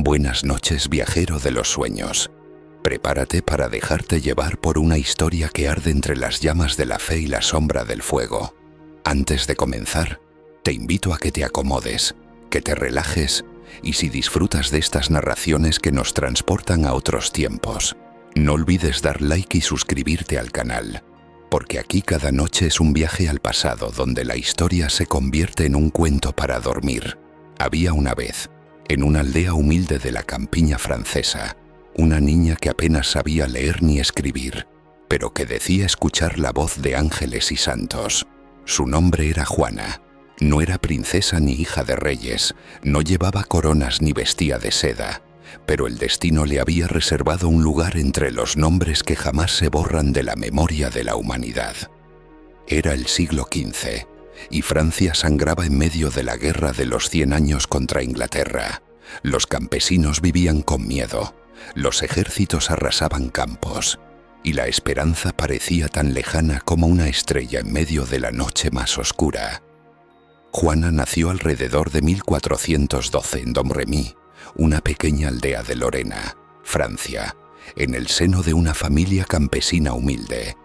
Buenas noches, viajero de los sueños. Prepárate para dejarte llevar por una historia que arde entre las llamas de la fe y la sombra del fuego. Antes de comenzar, te invito a que te acomodes, que te relajes y si disfrutas de estas narraciones que nos transportan a otros tiempos, no olvides dar like y suscribirte al canal, porque aquí cada noche es un viaje al pasado donde la historia se convierte en un cuento para dormir. Había una vez, en una aldea humilde de la campiña francesa, una niña que apenas sabía leer ni escribir, pero que decía escuchar la voz de ángeles y santos. Su nombre era Juana. No era princesa ni hija de reyes, no llevaba coronas ni vestía de seda, pero el destino le había reservado un lugar entre los nombres que jamás se borran de la memoria de la humanidad. Era el siglo XV, y Francia sangraba en medio de la guerra de los 100 años contra Inglaterra. Los campesinos vivían con miedo, los ejércitos arrasaban campos, y la esperanza parecía tan lejana como una estrella en medio de la noche más oscura. Juana nació alrededor de 1412 en Domremy, una pequeña aldea de Lorena, Francia, en el seno de una familia campesina humilde.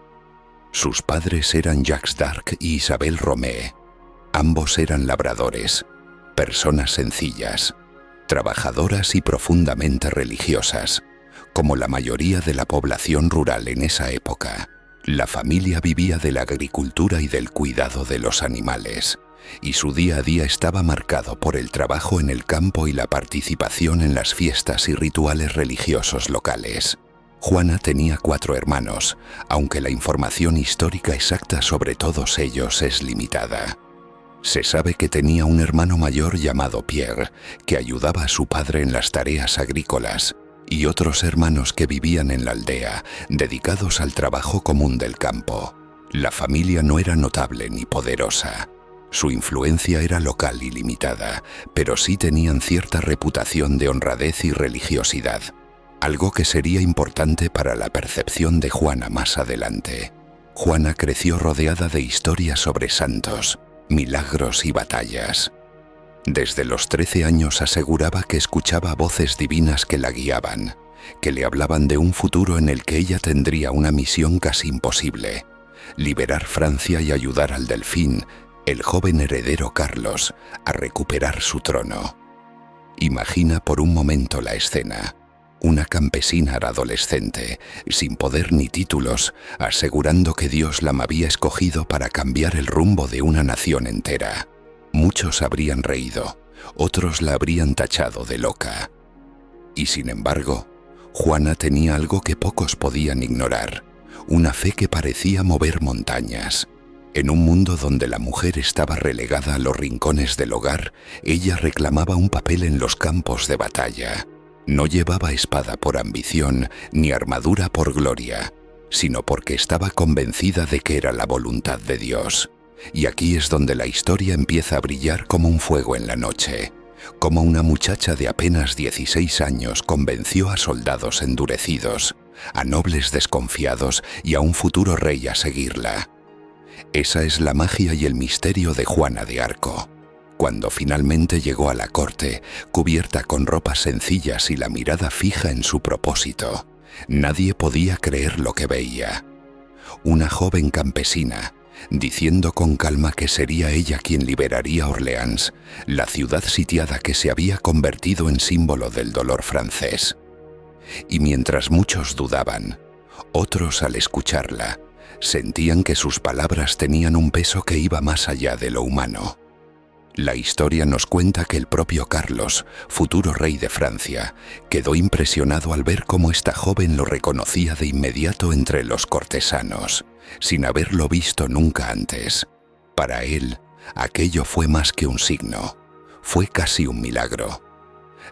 Sus padres eran Jacques d'Arc y Isabelle Romée. Ambos eran labradores, personas sencillas, trabajadoras y profundamente religiosas, como la mayoría de la población rural en esa época. La familia vivía de la agricultura y del cuidado de los animales, y su día a día estaba marcado por el trabajo en el campo y la participación en las fiestas y rituales religiosos locales. Juana tenía 4 hermanos, aunque la información histórica exacta sobre todos ellos es limitada. Se sabe que tenía un hermano mayor llamado Pierre, que ayudaba a su padre en las tareas agrícolas, y otros hermanos que vivían en la aldea, dedicados al trabajo común del campo. La familia no era notable ni poderosa. Su influencia era local y limitada, pero sí tenían cierta reputación de honradez y religiosidad, algo que sería importante para la percepción de Juana más adelante. Juana creció rodeada de historias sobre santos, milagros y batallas. Desde los 13 años aseguraba que escuchaba voces divinas que la guiaban, que le hablaban de un futuro en el que ella tendría una misión casi imposible: liberar Francia y ayudar al delfín, el joven heredero Carlos, a recuperar su trono. Imagina por un momento la escena: una campesina adolescente, sin poder ni títulos, asegurando que Dios la había escogido para cambiar el rumbo de una nación entera. Muchos habrían reído, otros la habrían tachado de loca. Y sin embargo, Juana tenía algo que pocos podían ignorar: una fe que parecía mover montañas. En un mundo donde la mujer estaba relegada a los rincones del hogar, ella reclamaba un papel en los campos de batalla. No llevaba espada por ambición, ni armadura por gloria, sino porque estaba convencida de que era la voluntad de Dios. Y aquí es donde la historia empieza a brillar como un fuego en la noche, como una muchacha de apenas 16 años convenció a soldados endurecidos, a nobles desconfiados y a un futuro rey a seguirla. Esa es la magia y el misterio de Juana de Arco. Cuando finalmente llegó a la corte, cubierta con ropas sencillas y la mirada fija en su propósito, nadie podía creer lo que veía. Una joven campesina, diciendo con calma que sería ella quien liberaría Orleans, la ciudad sitiada que se había convertido en símbolo del dolor francés. Y mientras muchos dudaban, otros al escucharla, sentían que sus palabras tenían un peso que iba más allá de lo humano. La historia nos cuenta que el propio Carlos, futuro rey de Francia, quedó impresionado al ver cómo esta joven lo reconocía de inmediato entre los cortesanos, sin haberlo visto nunca antes. Para él, aquello fue más que un signo, fue casi un milagro.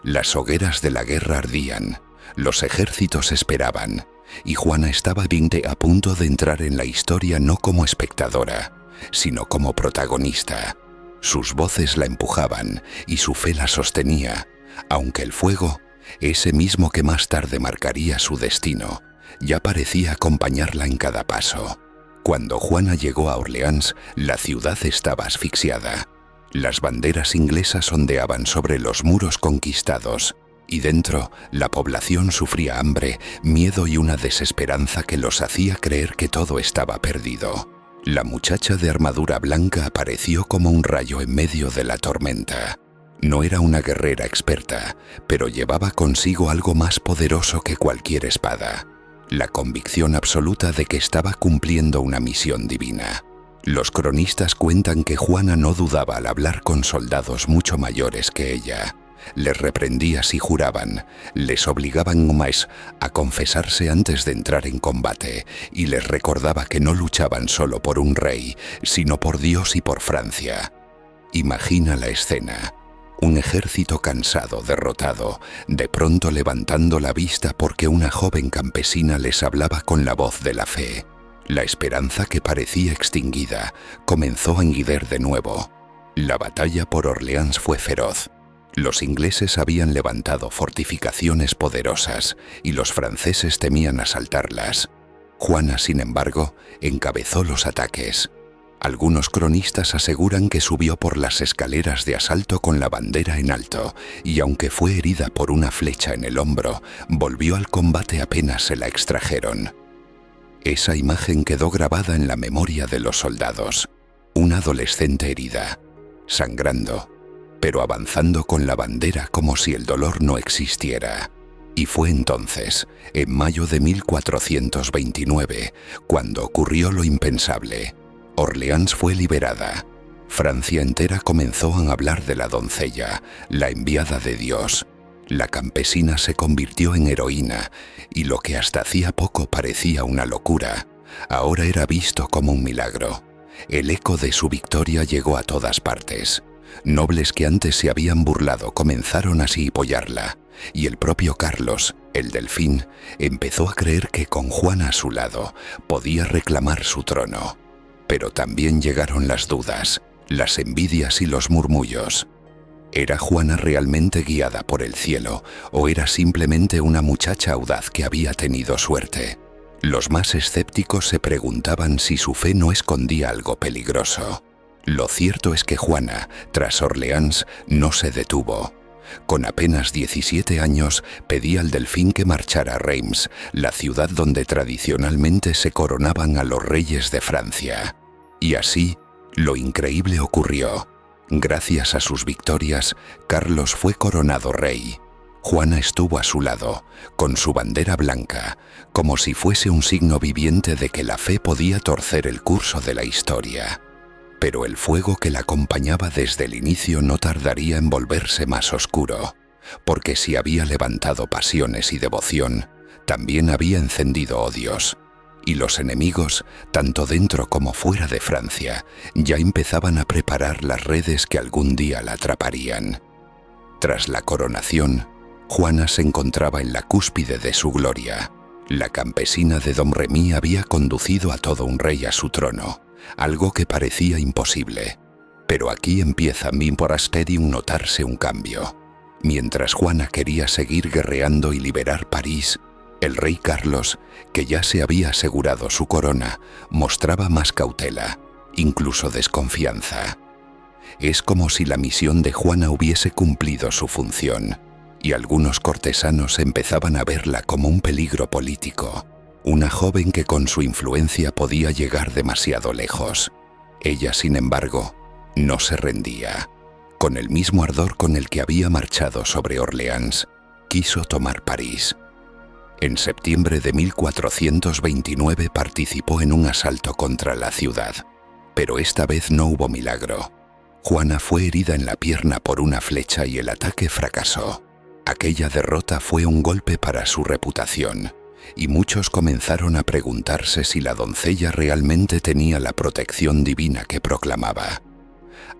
Las hogueras de la guerra ardían, los ejércitos esperaban, y Juana estaba a punto de entrar en la historia no como espectadora, sino como protagonista. Sus voces la empujaban y su fe la sostenía, aunque el fuego, ese mismo que más tarde marcaría su destino, ya parecía acompañarla en cada paso. Cuando Juana llegó a Orleans, la ciudad estaba asfixiada. Las banderas inglesas ondeaban sobre los muros conquistados, Y dentro, la población sufría hambre, miedo y una desesperanza que los hacía creer que todo estaba perdido. La muchacha de armadura blanca apareció como un rayo en medio de la tormenta. No era una guerrera experta, pero llevaba consigo algo más poderoso que cualquier espada: la convicción absoluta de que estaba cumpliendo una misión divina. Los cronistas cuentan que Juana no dudaba al hablar con soldados mucho mayores que ella. Les reprendía si juraban, les obligaban más a confesarse antes de entrar en combate y les recordaba que no luchaban solo por un rey, sino por Dios y por Francia. Imagina la escena: un ejército cansado, derrotado, de pronto levantando la vista porque una joven campesina les hablaba con la voz de la fe. La esperanza, que parecía extinguida, comenzó a enguider de nuevo. La batalla por Orleans fue feroz. Los ingleses habían levantado fortificaciones poderosas y los franceses temían asaltarlas. Juana, sin embargo, encabezó los ataques. Algunos cronistas aseguran que subió por las escaleras de asalto con la bandera en alto y, aunque fue herida por una flecha en el hombro, volvió al combate apenas se la extrajeron. Esa imagen quedó grabada en la memoria de los soldados: una adolescente herida, sangrando, pero avanzando con la bandera como si el dolor no existiera. Y fue entonces, en mayo de 1429, cuando ocurrió lo impensable. Orleans fue liberada. Francia entera comenzó a hablar de la doncella, la enviada de Dios. La campesina se convirtió en heroína, y lo que hasta hacía poco parecía una locura, ahora era visto como un milagro. El eco de su victoria llegó a todas partes. Nobles que antes se habían burlado comenzaron así a apoyarla, y el propio Carlos, el Delfín, empezó a creer que con Juana a su lado podía reclamar su trono. Pero también llegaron las dudas, las envidias y los murmullos. ¿Era Juana realmente guiada por el cielo o era simplemente una muchacha audaz que había tenido suerte? Los más escépticos se preguntaban si su fe no escondía algo peligroso. Lo cierto es que Juana, tras Orleans, no se detuvo. Con apenas 17 años, pedía al Delfín que marchara a Reims, la ciudad donde tradicionalmente se coronaban a los reyes de Francia. Y así, lo increíble ocurrió. Gracias a sus victorias, Carlos fue coronado rey. Juana estuvo a su lado, con su bandera blanca, como si fuese un signo viviente de que la fe podía torcer el curso de la historia. Pero el fuego que la acompañaba desde el inicio no tardaría en volverse más oscuro, porque si había levantado pasiones y devoción, también había encendido odios, y los enemigos, tanto dentro como fuera de Francia, ya empezaban a preparar las redes que algún día la atraparían. Tras la coronación, Juana se encontraba en la cúspide de su gloria. La campesina de Domremy había conducido a todo un rey a su trono, algo que parecía imposible. Pero aquí empieza por Astedium notarse un cambio. Mientras Juana quería seguir guerreando y liberar París, el rey Carlos, que ya se había asegurado su corona, mostraba más cautela, incluso desconfianza. Es como si la misión de Juana hubiese cumplido su función, y algunos cortesanos empezaban a verla como un peligro político. Una joven que con su influencia podía llegar demasiado lejos. Ella, sin embargo, no se rendía. Con el mismo ardor con el que había marchado sobre Orleans, quiso tomar París. En septiembre de 1429 participó en un asalto contra la ciudad, pero esta vez no hubo milagro. Juana fue herida en la pierna por una flecha y el ataque fracasó. Aquella derrota fue un golpe para su reputación, y muchos comenzaron a preguntarse si la doncella realmente tenía la protección divina que proclamaba.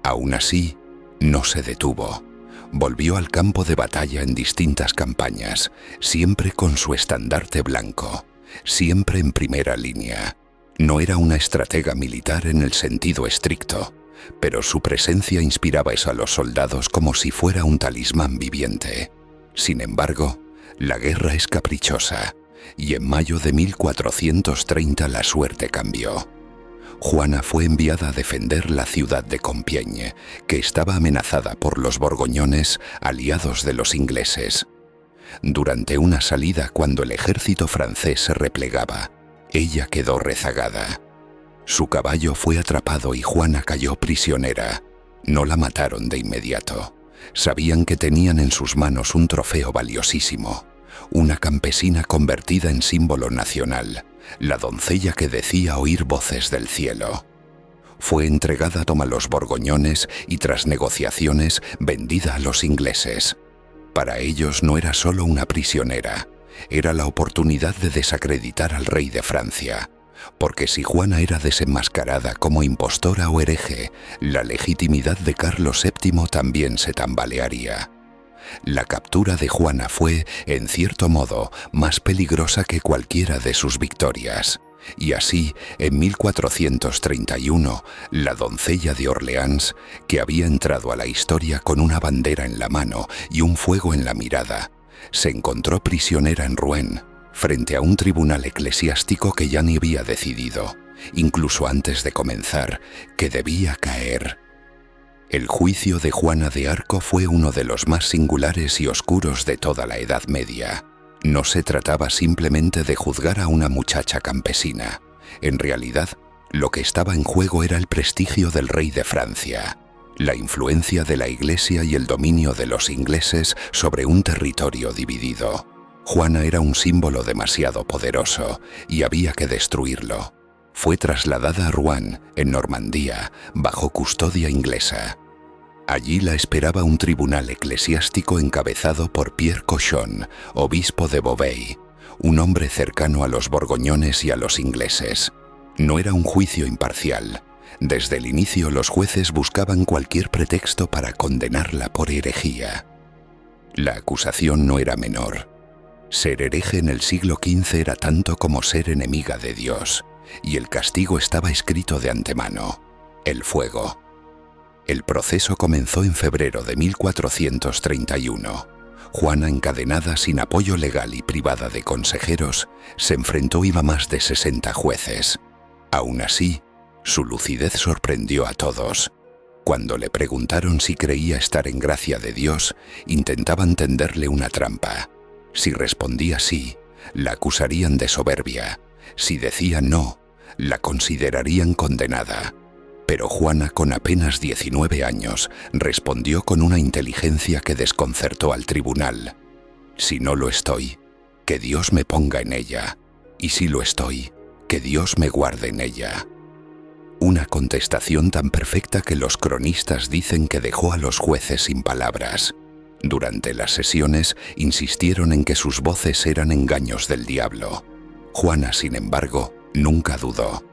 Aún así, no se detuvo. Volvió al campo de batalla en distintas campañas, siempre con su estandarte blanco, siempre en primera línea. No era una estratega militar en el sentido estricto, pero su presencia inspiraba eso a los soldados como si fuera un talismán viviente. Sin embargo, la guerra es caprichosa, y en mayo de 1430 la suerte cambió. Juana fue enviada a defender la ciudad de Compiègne, que estaba amenazada por los borgoñones, aliados de los ingleses. Durante una salida cuando el ejército francés se replegaba, ella quedó rezagada. Su caballo fue atrapado y Juana cayó prisionera. No la mataron de inmediato. Sabían que tenían en sus manos un trofeo valiosísimo, una campesina convertida en símbolo nacional, la doncella que decía oír voces del cielo. Fue entregada a los borgoñones y tras negociaciones vendida a los ingleses. Para ellos no era solo una prisionera, era la oportunidad de desacreditar al rey de Francia, porque si Juana era desenmascarada como impostora o hereje, la legitimidad de Carlos VII también se tambalearía. La captura de Juana fue, en cierto modo, más peligrosa que cualquiera de sus victorias. Y así, en 1431, la doncella de Orleans, que había entrado a la historia con una bandera en la mano y un fuego en la mirada, se encontró prisionera en Rouen, frente a un tribunal eclesiástico que ya ni había decidido, incluso antes de comenzar, que debía caer. El juicio de Juana de Arco fue uno de los más singulares y oscuros de toda la Edad Media. No se trataba simplemente de juzgar a una muchacha campesina. En realidad, lo que estaba en juego era el prestigio del rey de Francia, la influencia de la Iglesia y el dominio de los ingleses sobre un territorio dividido. Juana era un símbolo demasiado poderoso y había que destruirlo. Fue trasladada a Rouen, en Normandía, bajo custodia inglesa. Allí la esperaba un tribunal eclesiástico encabezado por Pierre Cochon, obispo de Beauvais, un hombre cercano a los borgoñones y a los ingleses. No era un juicio imparcial. Desde el inicio los jueces buscaban cualquier pretexto para condenarla por herejía. La acusación no era menor. Ser hereje en el siglo XV era tanto como ser enemiga de Dios, y el castigo estaba escrito de antemano: el fuego. El proceso comenzó en febrero de 1431. Juana, encadenada sin apoyo legal y privada de consejeros, se enfrentó a más de 60 jueces. Aún así, su lucidez sorprendió a todos. Cuando le preguntaron si creía estar en gracia de Dios, intentaban tenderle una trampa. Si respondía sí, la acusarían de soberbia. Si decía no, la considerarían condenada. Pero Juana, con apenas 19 años, respondió con una inteligencia que desconcertó al tribunal. Si no lo estoy, que Dios me ponga en ella. Y si lo estoy, que Dios me guarde en ella. Una contestación tan perfecta que los cronistas dicen que dejó a los jueces sin palabras. Durante las sesiones insistieron en que sus voces eran engaños del diablo. Juana, sin embargo, nunca dudó.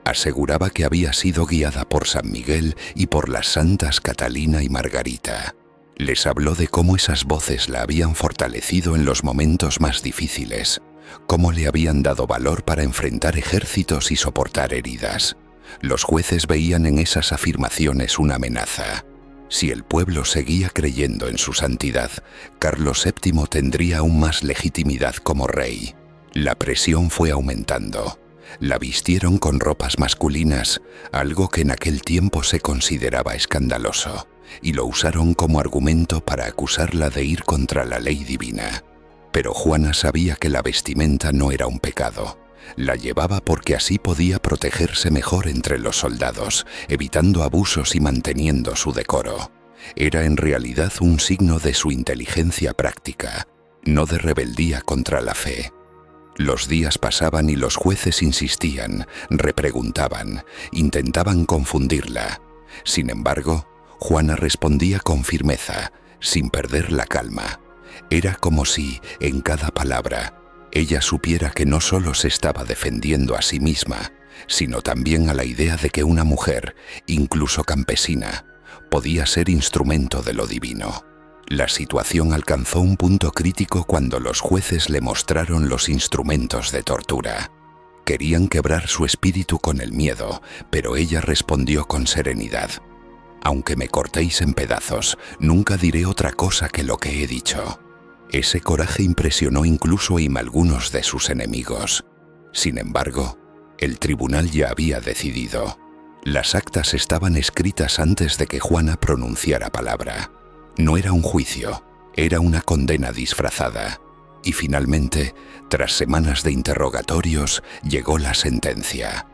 Aseguraba que había sido guiada por San Miguel y por las santas Catalina y Margarita. Les habló de cómo esas voces la habían fortalecido en los momentos más difíciles, cómo le habían dado valor para enfrentar ejércitos y soportar heridas. Los jueces veían en esas afirmaciones una amenaza. Si el pueblo seguía creyendo en su santidad, Carlos VII tendría aún más legitimidad como rey. La presión fue aumentando. La vistieron con ropas masculinas, algo que en aquel tiempo se consideraba escandaloso, y lo usaron como argumento para acusarla de ir contra la ley divina. Pero Juana sabía que la vestimenta no era un pecado. La llevaba porque así podía protegerse mejor entre los soldados, evitando abusos y manteniendo su decoro. Era en realidad un signo de su inteligencia práctica, no de rebeldía contra la fe. Los días pasaban y los jueces insistían, repreguntaban, intentaban confundirla. Sin embargo, Juana respondía con firmeza, sin perder la calma. Era como si, en cada palabra, ella supiera que no solo se estaba defendiendo a sí misma, sino también a la idea de que una mujer, incluso campesina, podía ser instrumento de lo divino. La situación alcanzó un punto crítico cuando los jueces le mostraron los instrumentos de tortura. Querían quebrar su espíritu con el miedo, pero ella respondió con serenidad: «Aunque me cortéis en pedazos, nunca diré otra cosa que lo que he dicho». Ese coraje impresionó incluso a algunos de sus enemigos. Sin embargo, el tribunal ya había decidido. Las actas estaban escritas antes de que Juana pronunciara palabra. No era un juicio, era una condena disfrazada. Y finalmente, tras semanas de interrogatorios, llegó la sentencia.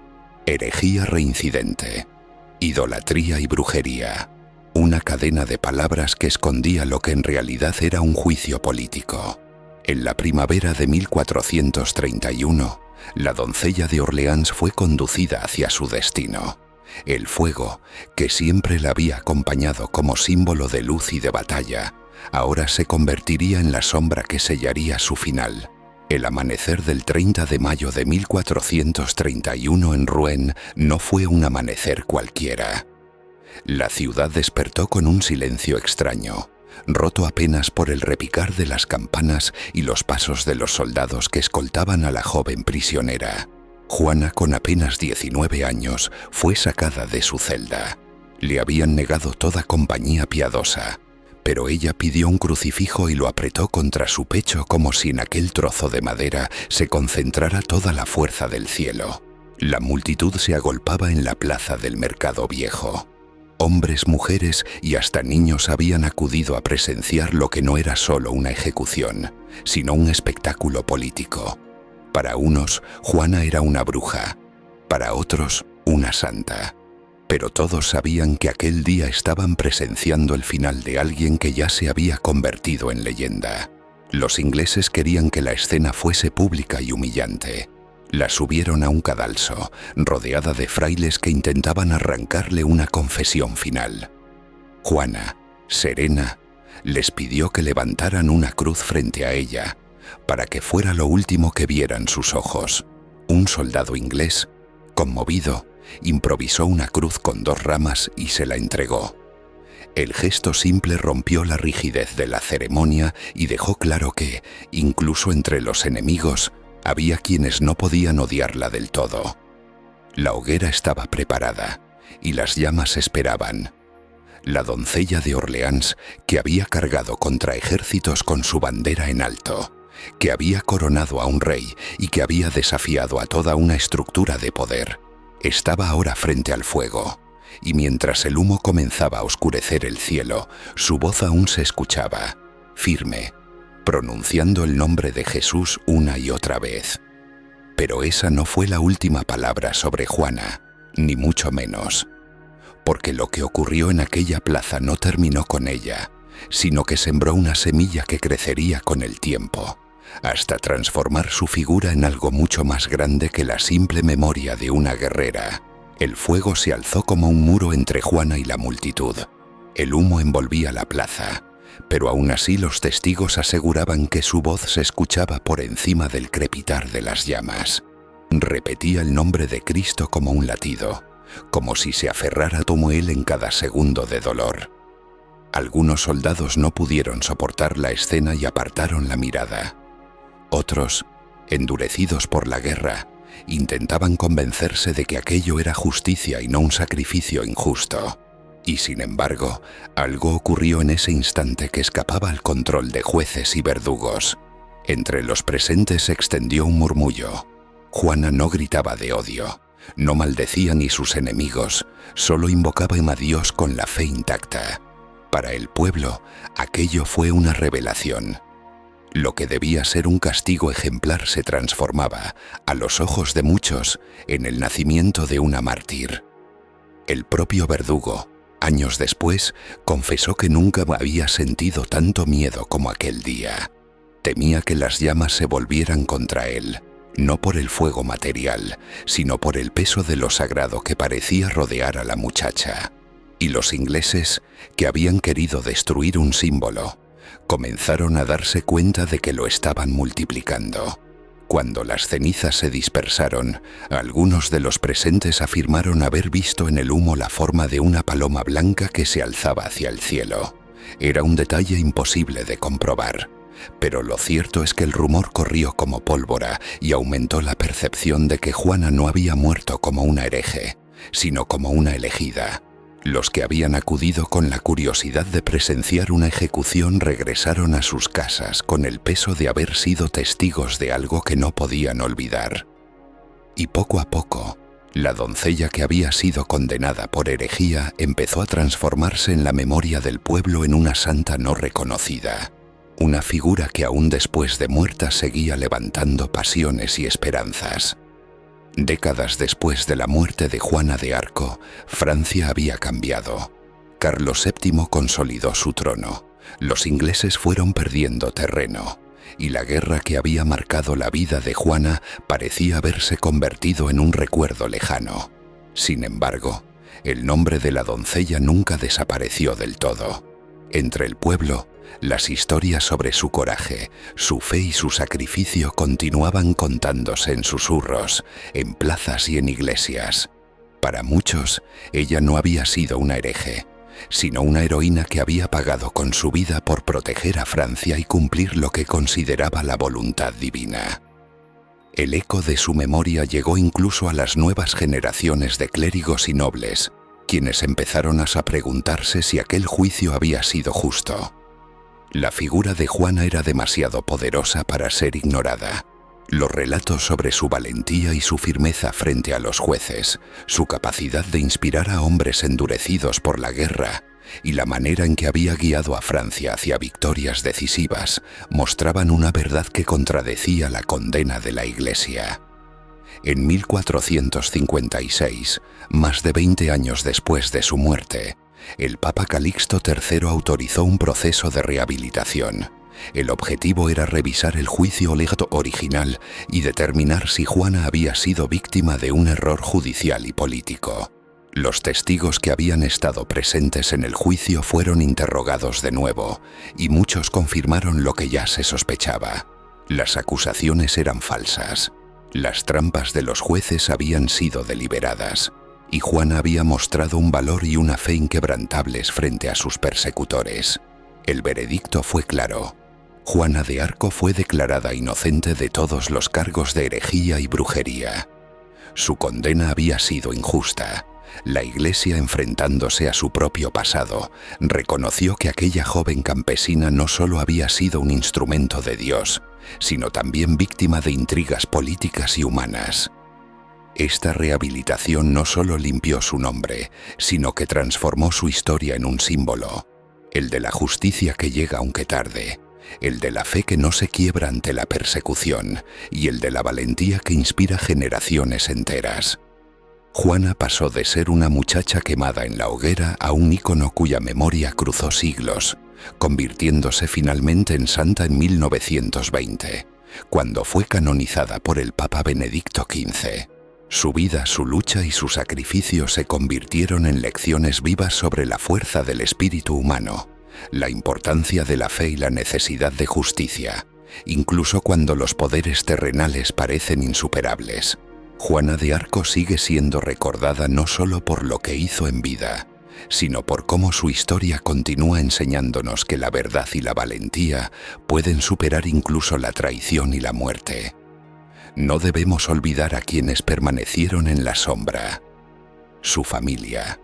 Herejía reincidente, idolatría y brujería. Una cadena de palabras que escondía lo que en realidad era un juicio político. En la primavera de 1431, la doncella de Orleans fue conducida hacia su destino. El fuego, que siempre la había acompañado como símbolo de luz y de batalla, ahora se convertiría en la sombra que sellaría su final. El amanecer del 30 de mayo de 1431 en Rouen no fue un amanecer cualquiera. La ciudad despertó con un silencio extraño, roto apenas por el repicar de las campanas y los pasos de los soldados que escoltaban a la joven prisionera. Juana, con apenas 19 años, fue sacada de su celda. Le habían negado toda compañía piadosa, pero ella pidió un crucifijo y lo apretó contra su pecho como si en aquel trozo de madera se concentrara toda la fuerza del cielo. La multitud se agolpaba en la plaza del Mercado Viejo. Hombres, mujeres y hasta niños habían acudido a presenciar lo que no era solo una ejecución, sino un espectáculo político. Para unos, Juana era una bruja, para otros, una santa. Pero todos sabían que aquel día estaban presenciando el final de alguien que ya se había convertido en leyenda. Los ingleses querían que la escena fuese pública y humillante. La subieron a un cadalso, rodeada de frailes que intentaban arrancarle una confesión final. Juana, serena, les pidió que levantaran una cruz frente a ella, para que fuera lo último que vieran sus ojos. Un soldado inglés, conmovido, improvisó una cruz con 2 ramas y se la entregó. El gesto simple rompió la rigidez de la ceremonia y dejó claro que, incluso entre los enemigos, había quienes no podían odiarla del todo. La hoguera estaba preparada y las llamas esperaban. La doncella de Orleans, que había cargado contra ejércitos con su bandera en alto, que había coronado a un rey y que había desafiado a toda una estructura de poder, estaba ahora frente al fuego, y mientras el humo comenzaba a oscurecer el cielo, su voz aún se escuchaba, firme, pronunciando el nombre de Jesús una y otra vez. Pero esa no fue la última palabra sobre Juana, ni mucho menos, porque lo que ocurrió en aquella plaza no terminó con ella, sino que sembró una semilla que crecería con el tiempo, hasta transformar su figura en algo mucho más grande que la simple memoria de una guerrera. El fuego se alzó como un muro entre Juana y la multitud. El humo envolvía la plaza, pero aún así los testigos aseguraban que su voz se escuchaba por encima del crepitar de las llamas. Repetía el nombre de Cristo como un latido, como si se aferrara como él en cada segundo de dolor. Algunos soldados no pudieron soportar la escena y apartaron la mirada. Otros, endurecidos por la guerra, intentaban convencerse de que aquello era justicia y no un sacrificio injusto. Y sin embargo, algo ocurrió en ese instante que escapaba al control de jueces y verdugos. Entre los presentes se extendió un murmullo. Juana no gritaba de odio, no maldecía ni sus enemigos, solo invocaba a Dios con la fe intacta. Para el pueblo, aquello fue una revelación. Lo que debía ser un castigo ejemplar se transformaba, a los ojos de muchos, en el nacimiento de una mártir. El propio verdugo, años después, confesó que nunca había sentido tanto miedo como aquel día. Temía que las llamas se volvieran contra él, no por el fuego material, sino por el peso de lo sagrado que parecía rodear a la muchacha. Y los ingleses, que habían querido destruir un símbolo, comenzaron a darse cuenta de que lo estaban multiplicando. Cuando las cenizas se dispersaron, algunos de los presentes afirmaron haber visto en el humo la forma de una paloma blanca que se alzaba hacia el cielo. Era un detalle imposible de comprobar, pero lo cierto es que el rumor corrió como pólvora y aumentó la percepción de que Juana no había muerto como una hereje, sino como una elegida. Los que habían acudido con la curiosidad de presenciar una ejecución regresaron a sus casas con el peso de haber sido testigos de algo que no podían olvidar. Y poco a poco, la doncella que había sido condenada por herejía empezó a transformarse en la memoria del pueblo en una santa no reconocida. una figura que aún después de muerta seguía levantando pasiones y esperanzas. Décadas después de la muerte de Juana de Arco, Francia había cambiado. Carlos VII consolidó su trono, los ingleses fueron perdiendo terreno, y la guerra que había marcado la vida de Juana parecía haberse convertido en un recuerdo lejano. Sin embargo, el nombre de la doncella nunca desapareció del todo. Entre el pueblo, las historias sobre su coraje, su fe y su sacrificio continuaban contándose en susurros, en plazas y en iglesias. Para muchos, ella no había sido una hereje, sino una heroína que había pagado con su vida por proteger a Francia y cumplir lo que consideraba la voluntad divina. El eco de su memoria llegó incluso a las nuevas generaciones de clérigos y nobles, quienes empezaron a preguntarse si aquel juicio había sido justo. La figura de Juana era demasiado poderosa para ser ignorada. Los relatos sobre su valentía y su firmeza frente a los jueces, su capacidad de inspirar a hombres endurecidos por la guerra y la manera en que había guiado a Francia hacia victorias decisivas mostraban una verdad que contradecía la condena de la Iglesia. En 1456, más de 20 años después de su muerte, el Papa Calixto III autorizó un proceso de rehabilitación. El objetivo era revisar el juicio original y determinar si Juana había sido víctima de un error judicial y político. Los testigos que habían estado presentes en el juicio fueron interrogados de nuevo, y muchos confirmaron lo que ya se sospechaba. Las acusaciones eran falsas. Las trampas de los jueces habían sido deliberadas, y Juana había mostrado un valor y una fe inquebrantables frente a sus persecutores. El veredicto fue claro. Juana de Arco fue declarada inocente de todos los cargos de herejía y brujería. Su condena había sido injusta. La Iglesia, enfrentándose a su propio pasado, reconoció que aquella joven campesina no solo había sido un instrumento de Dios, sino también víctima de intrigas políticas y humanas. Esta rehabilitación no solo limpió su nombre, sino que transformó su historia en un símbolo, el de la justicia que llega aunque tarde, el de la fe que no se quiebra ante la persecución y el de la valentía que inspira generaciones enteras. Juana pasó de ser una muchacha quemada en la hoguera a un ícono cuya memoria cruzó siglos, convirtiéndose finalmente en santa en 1920, cuando fue canonizada por el Papa Benedicto XV. Su vida, su lucha y su sacrificio se convirtieron en lecciones vivas sobre la fuerza del espíritu humano, la importancia de la fe y la necesidad de justicia, incluso cuando los poderes terrenales parecen insuperables. Juana de Arco sigue siendo recordada no solo por lo que hizo en vida, sino por cómo su historia continúa enseñándonos que la verdad y la valentía pueden superar incluso la traición y la muerte. No debemos olvidar a quienes permanecieron en la sombra. Su familia.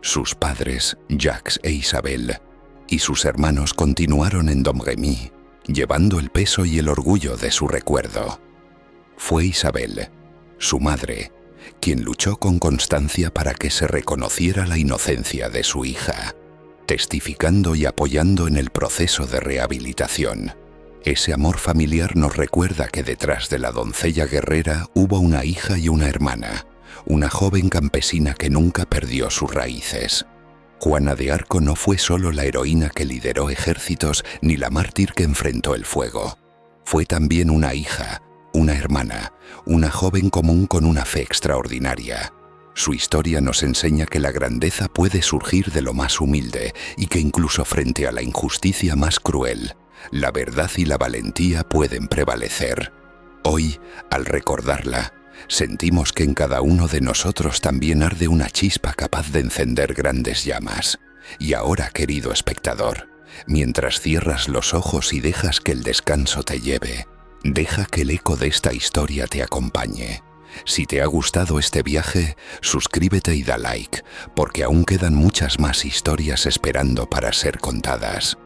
Sus padres, Jacques e Isabel, y sus hermanos continuaron en Domremy, llevando el peso y el orgullo de su recuerdo. Fue Isabel, su madre, quien luchó con constancia para que se reconociera la inocencia de su hija, testificando y apoyando en el proceso de rehabilitación. Ese amor familiar nos recuerda que detrás de la doncella guerrera hubo una hija y una hermana, una joven campesina que nunca perdió sus raíces. Juana de Arco no fue solo la heroína que lideró ejércitos ni la mártir que enfrentó el fuego. Fue también una hija, una hermana, una joven común con una fe extraordinaria. Su historia nos enseña que la grandeza puede surgir de lo más humilde y que incluso frente a la injusticia más cruel, la verdad y la valentía pueden prevalecer. Hoy, al recordarla, sentimos que en cada uno de nosotros también arde una chispa capaz de encender grandes llamas. Y ahora, querido espectador, mientras cierras los ojos y dejas que el descanso te lleve, deja que el eco de esta historia te acompañe. Si te ha gustado este viaje, suscríbete y da like, porque aún quedan muchas más historias esperando para ser contadas.